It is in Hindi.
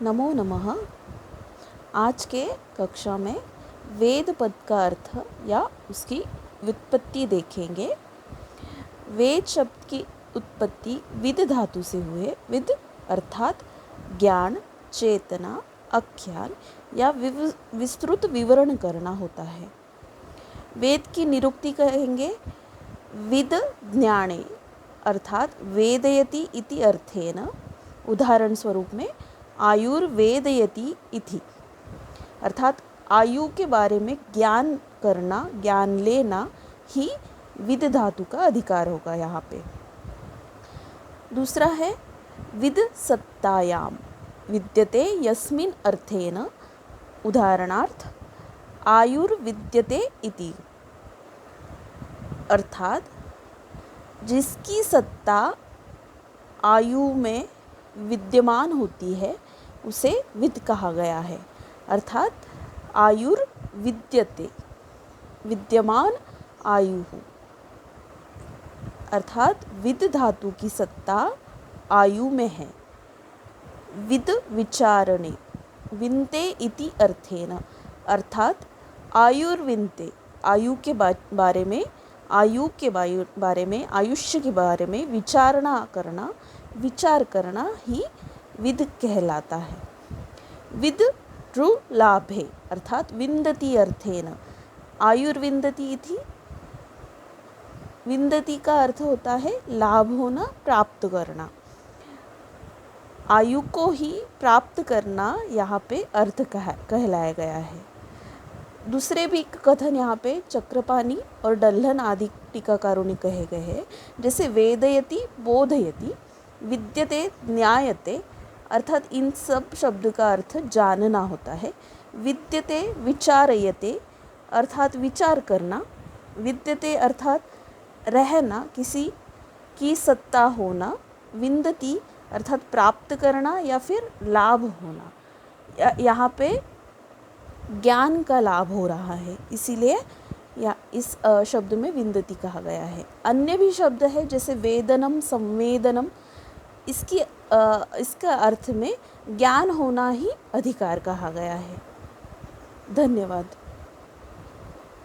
नमो नमः। आज के कक्षा में वेद पद का अर्थ या उसकी व्युत्पत्ति देखेंगे। वेद शब्द की उत्पत्ति विद धातु से हुए। विद अर्थात ज्ञान, चेतना, आख्यान या विस्तृत विवरण करना होता है। वेद की निरुक्ति कहेंगे विद ज्ञाने अर्थात वेदयति इति अर्थेन। उदाहरण स्वरूप में आयुर्वेदयति इति अर्थात आयु के बारे में ज्ञान करना, ज्ञान लेना ही विद धातु का अधिकार होगा यहाँ पे। दूसरा है विद सत्तायाम विद्यते यस्मिन् अर्थेन। उदाहरणार्थ आयुर्विद्यते इति अर्थात जिसकी सत्ता आयु में विद्यमान होती है उसे विद कहा गया है। अर्थात आयुर्विद्यते विद्यमान आयु, अर्थात विद धातु की सत्ता आयु में है। विद विचारणे विन्ते इति अर्थेन अर्थात आयुर्विन्ते आयु के बारे में आयुष्य के बारे में विचारणा करना, विचार करना ही विद कहलाता है। विद लाभे अर्थात विन्दति अर्थेन आयुर्विन्दति इति। विन्दति का अर्थ होता है लाभ होना, प्राप्त करना। आयु को ही प्राप्त करना यहाँ पे अर्थ कहलाया गया है। दूसरे भी कथन यहाँ पे चक्रपाणी और डल्हन आदि टीकाकारों ने कहे गए हैं। जैसे वेदयति, बोधयति, विद्यते, ज्ञायते अर्थात इन सब शब्द का अर्थ जानना होता है। विद्यते विचारयते अर्थात विचार करना। विद्यते अर्थात रहना, किसी की सत्ता होना। विन्दति अर्थात प्राप्त करना या फिर लाभ होना। यहाँ पे ज्ञान का लाभ हो रहा है, इसीलिए या इस शब्द में विन्दति कहा गया है। अन्य भी शब्द है जैसे वेदनम, संवेदनम। इसका अर्थ में ज्ञान होना ही अधिकार कहा गया है। धन्यवाद।